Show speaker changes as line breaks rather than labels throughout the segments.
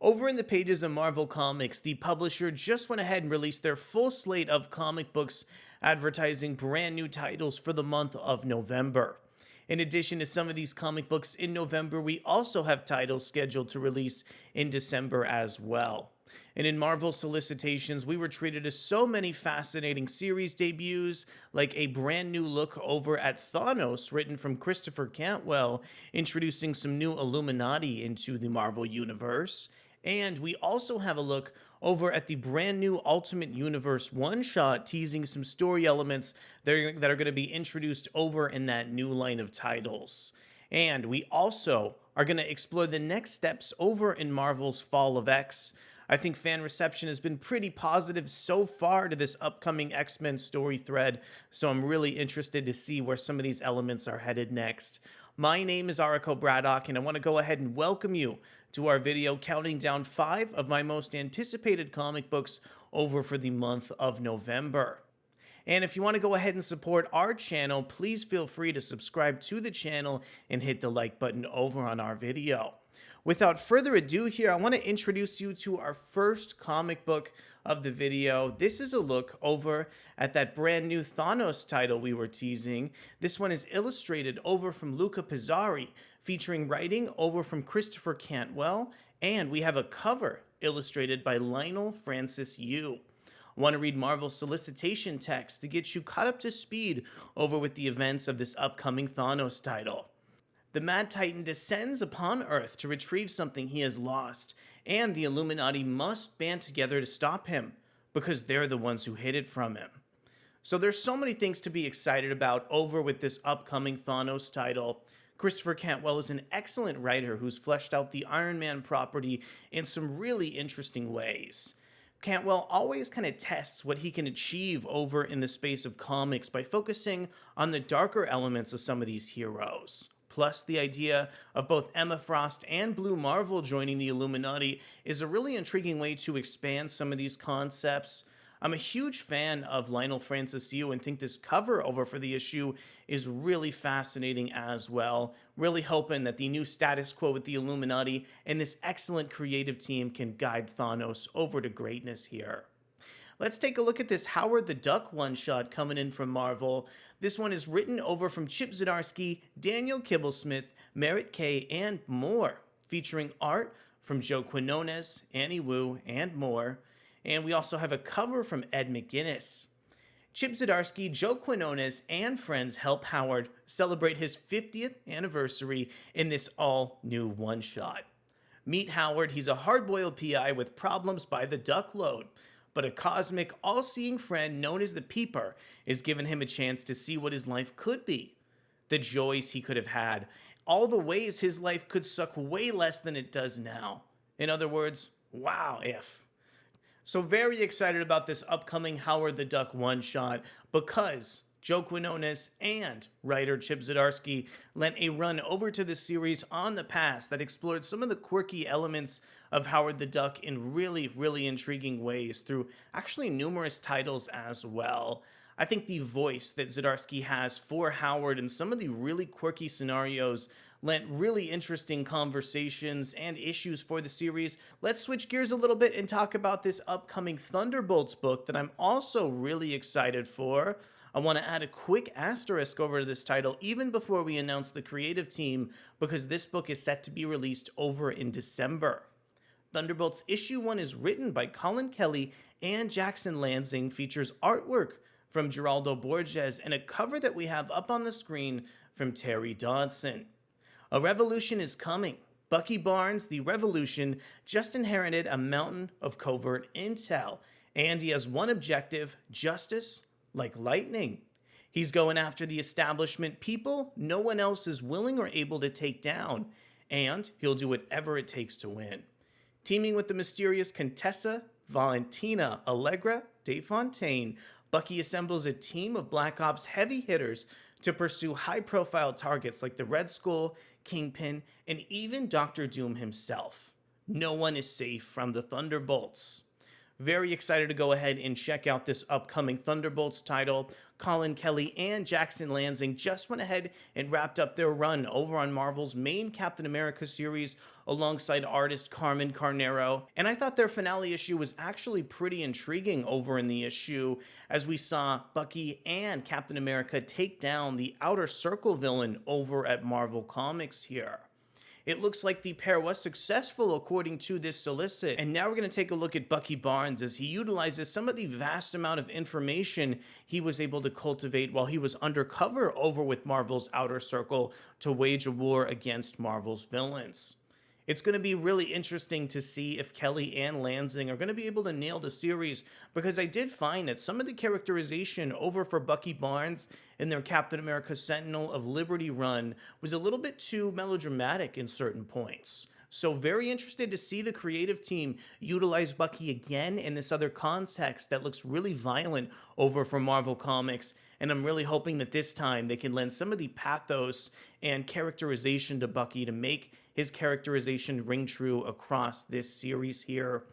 Over in the pages of Marvel Comics, the publisher just went ahead and released their full slate of comic books, advertising brand new titles for the month of November. In addition to some of these comic books in November, we also have titles scheduled to release in December as well. And in Marvel solicitations, we were treated to so many fascinating series debuts, like a brand new look over at Thanos, written from Christopher Cantwell, introducing some new Illuminati into the Marvel Universe. And we also have a look over at the brand new Ultimate Universe one-shot, teasing some story elements that are going to be introduced over in that new line of titles. And we also are going to explore the next steps over in Marvel's FallofX. I think fan reception has been pretty positive so far to this upcoming X-Men story thread, so I'm really interested to see where some of these elements are headed next. My name is Ariko Braddock, and I want to go ahead and welcome you to our video counting down 5 of my most anticipated comic books over for the month of November. And if you want to go ahead and support our channel, please feel free to subscribe to the channel and hit the like button over on our video. Without further ado here, I want to introduce you to our first comic book of the video. This is a look over at that brand new Thanos title we were teasing. This one is illustrated over from Luca Pizzari, featuring writing over from Christopher Cantwell, and we have a cover illustrated by Leinil Francis Yu. Want to read Marvel's solicitation text to get you caught up to speed over with the events of this upcoming Thanos title. The Mad Titan descends upon Earth to retrieve something he has lost, and the Illuminati must band together to stop him, because they're the ones who hid it from him. So there's so many things to be excited about over with this upcoming Thanos title. Christopher Cantwell is an excellent writer who's fleshed out the Iron Man property in some really interesting ways. Cantwell always kind of tests what he can achieve over in the space of comics by focusing on the darker elements of some of these heroes. Plus, the idea of both Emma Frost and Blue Marvel joining the Illuminati is a really intriguing way to expand some of these concepts. I'm a huge fan of Leinil Francis Yu and think this cover over for the issue is really fascinating as well. Really hoping that the new status quo with the Illuminati and this excellent creative team can guide Thanos over to greatness here. Let's take a look at this Howard the Duck one-shot coming in from Marvel. This one is written over from Chip Zdarsky, Daniel Kibblesmith, Merritt K, and more, featuring art from Joe Quinones, Annie Wu, and more. And we also have a cover from Ed McGuinness. Chip Zdarsky, Joe Quinones, and friends help Howard celebrate his 50th anniversary in this all-new one-shot. Meet Howard. He's a hard-boiled PI with problems by the duck load, but a cosmic, all-seeing friend known as the Peeper is giving him a chance to see what his life could be, the joys he could have had, all the ways his life could suck way less than it does now. In other words, wow if. So very excited about this upcoming Howard the Duck one-shot because Joe Quinones and writer Chip Zdarsky lent a run over to the series on the past that explored some of the quirky elements of Howard the Duck in really, really intriguing ways through actually numerous titles as well. I think the voice that Zdarsky has for Howard and some of the really quirky scenarios lent really interesting conversations and issues for the series. Let's switch gears a little bit and talk about this upcoming Thunderbolts book that I'm also really excited for. I want to add a quick asterisk over to this title even before we announce the creative team, because this book is set to be released over in December. Thunderbolts issue 1 is written by Collin Kelly and Jackson Lanzing, features artwork from Geraldo Borges, and a cover that we have up on the screen from Terry Dodson. A revolution is coming. Bucky Barnes, the Revolution, just inherited a mountain of covert intel, and he has one objective: justice like lightning. He's going after the establishment people no one else is willing or able to take down, and he'll do whatever it takes to win. Teaming with the mysterious Contessa Valentina Allegra de Fontaine, Bucky assembles a team of Black Ops heavy hitters to pursue high-profile targets like the Red Skull, Kingpin, and even Doctor Doom himself. No one is safe from the Thunderbolts. Very excited to go ahead and check out this upcoming Thunderbolts title. Collin Kelly and Jackson Lanzing just went ahead and wrapped up their run over on Marvel's main Captain America series alongside artist Carmen Carnero, and I thought their finale issue was actually pretty intriguing over in the issue, as we saw Bucky and Captain America take down the Outer Circle villain over at Marvel Comics here. It looks like the pair was successful according to this solicit, and now we're going to take a look at Bucky Barnes as he utilizes some of the vast amount of information he was able to cultivate while he was undercover over with Marvel's Outer Circle to wage a war against Marvel's villains. It's going to be really interesting to see if Kelly and Lanzing are going to be able to nail the series, because I did find that some of the characterization over for Bucky Barnes in their Captain America Sentinel of Liberty run was a little bit too melodramatic in certain points. So very interested to see the creative team utilize Bucky again in this other context that looks really violent over for Marvel Comics, and I'm really hoping that this time they can lend some of the pathos and characterization to Bucky to make his characterization ring true across this series here.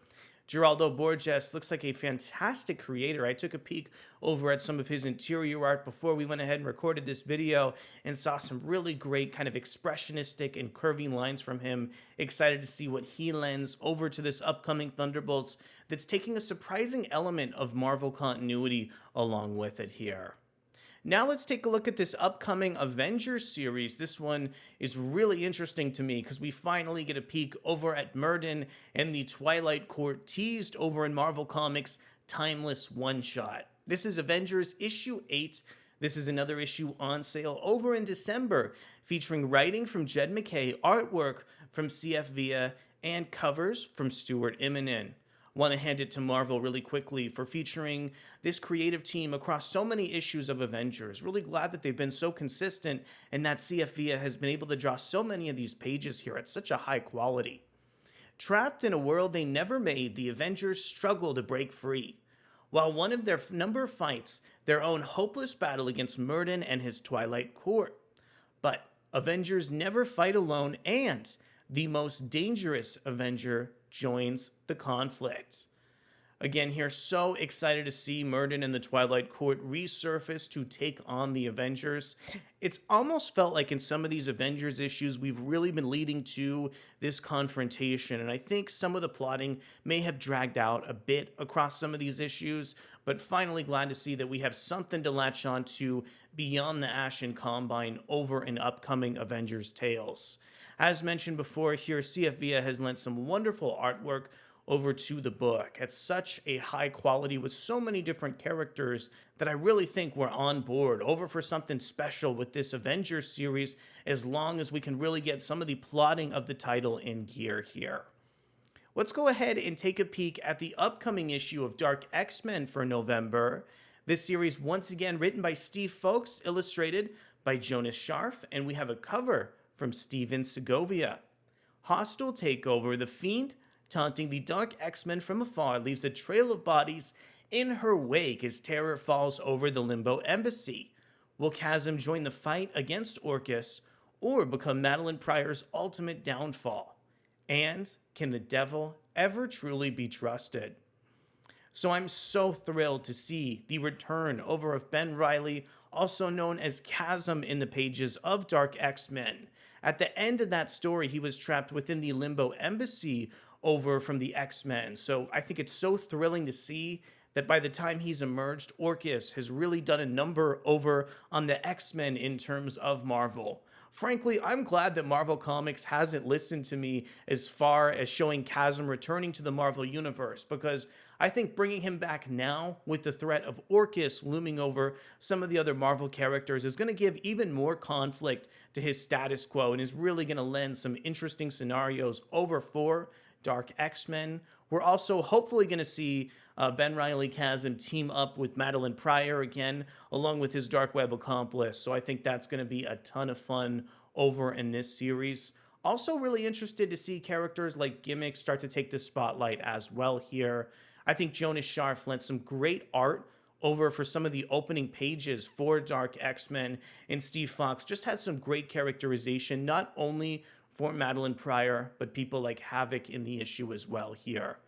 Geraldo Borges looks like a fantastic creator. I took a peek over at some of his interior art before we went ahead and recorded this video and saw some really great kind of expressionistic and curving lines from him. Excited to see what he lends over to this upcoming Thunderbolts that's taking a surprising element of Marvel continuity along with it here. Now let's take a look at this upcoming Avengers series. This one is really interesting to me because we finally get a peek over at Merritt and the Twilight Court teased over in Marvel Comics Timeless One-Shot. This is Avengers issue 8. This is another issue on sale over in December, featuring writing from Jed MacKay, artwork from CF Villa, and covers from Stuart Immonen. Want to hand it to Marvel really quickly for featuring this creative team across so many issues of Avengers. Really glad that they've been so consistent and that CF Villa has been able to draw so many of these pages here at such a high quality. Trapped in a world they never made, the Avengers struggle to break free. While one of their number fights their own hopeless battle against Merritt and his Twilight Court. But Avengers never fight alone, and the most dangerous Avenger joins the conflict. Again, here, so excited to see Merritt and the Twilight Court resurface to take on the Avengers. It's almost felt like in some of these Avengers issues, we've really been leading to this confrontation, and I think some of the plotting may have dragged out a bit across some of these issues, but finally glad to see that we have something to latch on to beyond the Ashen Combine over in upcoming Avengers tales. As mentioned before, here CF Villa has lent some wonderful artwork over to the book at such a high quality with so many different characters that I really think we're on board over for something special with this Avengers series, as long as we can really get some of the plotting of the title in gear here. Let's go ahead and take a peek at the upcoming issue of DarkXMen for November. This series once again written by Steve Foxe, illustrated by Jonas Scharf, and we have a cover from Steven Segovia. Hostile takeover. The Fiend, taunting the DarkXMen from afar, leaves a trail of bodies in her wake as terror falls over the Limbo Embassy. Will Chasm join the fight against Orchis or become Madeline Pryor's ultimate downfall? And can the devil ever truly be trusted? So I'm so thrilled to see the return over of Ben Reilly, also known as Chasm in the pages of DarkXMen. At the end of that story, he was trapped within the Limbo Embassy over from the X-Men. So I think it's so thrilling to see that by the time he's emerged, Orchis has really done a number over on the X-Men in terms of Marvel. Frankly, I'm glad that Marvel Comics hasn't listened to me as far as showing Chasm returning to the Marvel Universe, because I think bringing him back now with the threat of Orchis looming over some of the other Marvel characters is going to give even more conflict to his status quo and is really going to lend some interesting scenarios over for DarkXMen. We're also hopefully going to see Ben Reilly Chasm team up with Madeline Pryor again, along with his Dark Web accomplice. So I think that's going to be a ton of fun over in this series. Also really interested to see characters like Gimmick start to take the spotlight as well here. I think Jonas Scharf lent some great art over for some of the opening pages for DarkXMen, and Steve Foxe just had some great characterization, not only for Madeline Pryor, but people like Havoc in the issue as well here.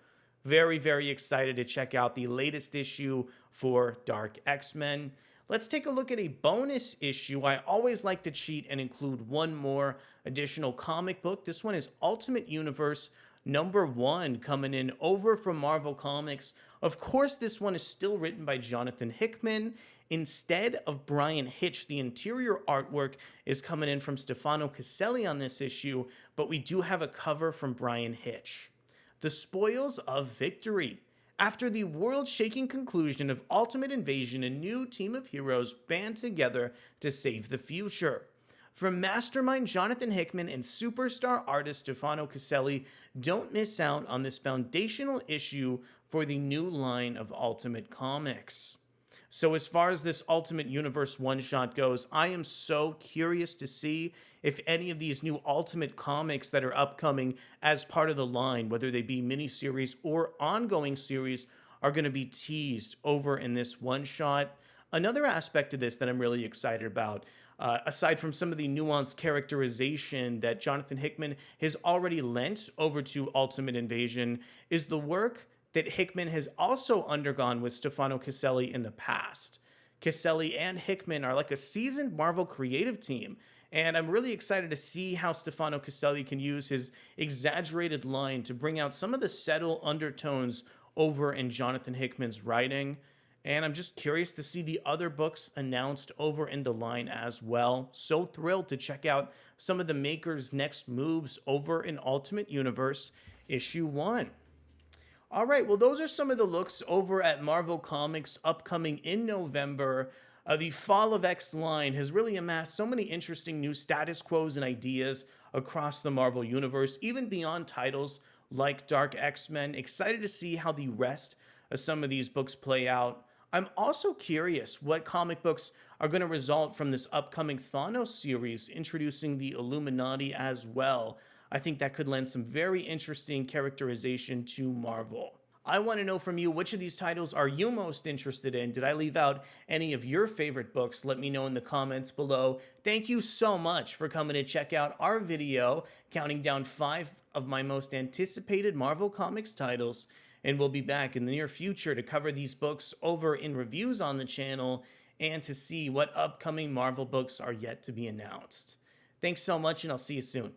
Very, very excited to check out the latest issue for DarkXMen. Let's take a look at a bonus issue. I always like to cheat and include one more additional comic book. This one is Ultimate Universe #1 coming in over from Marvel Comics. Of course, this one is still written by Jonathan Hickman. Instead of Bryan Hitch, the interior artwork is coming in from Stefano Caselli on this issue, but we do have a cover from Bryan Hitch. The Spoils of Victory. After the world-shaking conclusion of Ultimate Invasion, a new team of heroes band together to save the future. From mastermind Jonathan Hickman and superstar artist Stefano Caselli, don't miss out on this foundational issue for the new line of Ultimate Comics. So as far as this Ultimate Universe one-shot goes, I am so curious to see if any of these new Ultimate comics that are upcoming as part of the line, whether they be miniseries or ongoing series, are going to be teased over in this one-shot. Another aspect of this that I'm really excited about, aside from some of the nuanced characterization that Jonathan Hickman has already lent over to Ultimate Invasion, is the work that Hickman has also undergone with Stefano Caselli in the past. Caselli and Hickman are like a seasoned Marvel creative team, and I'm really excited to see how Stefano Caselli can use his exaggerated line to bring out some of the subtle undertones over in Jonathan Hickman's writing. And I'm just curious to see the other books announced over in the line as well. So thrilled to check out some of the makers' next moves over in Ultimate Universe issue 1. All right, well, those are some of the looks over at Marvel Comics upcoming in November. The FallofX line has really amassed so many interesting new status quos and ideas across the Marvel Universe, even beyond titles like DarkXMen. Excited to see how the rest of some of these books play out. I'm also curious what comic books are going to result from this upcoming Thanos series, introducing the Illuminati as well. I think that could lend some very interesting characterization to Marvel. I want to know from you, which of these titles are you most interested in? Did I leave out any of your favorite books? Let me know in the comments below. Thank you so much for coming to check out our video, counting down 5 of my most anticipated Marvel Comics titles. And we'll be back in the near future to cover these books over in reviews on the channel and to see what upcoming Marvel books are yet to be announced. Thanks so much, and I'll see you soon.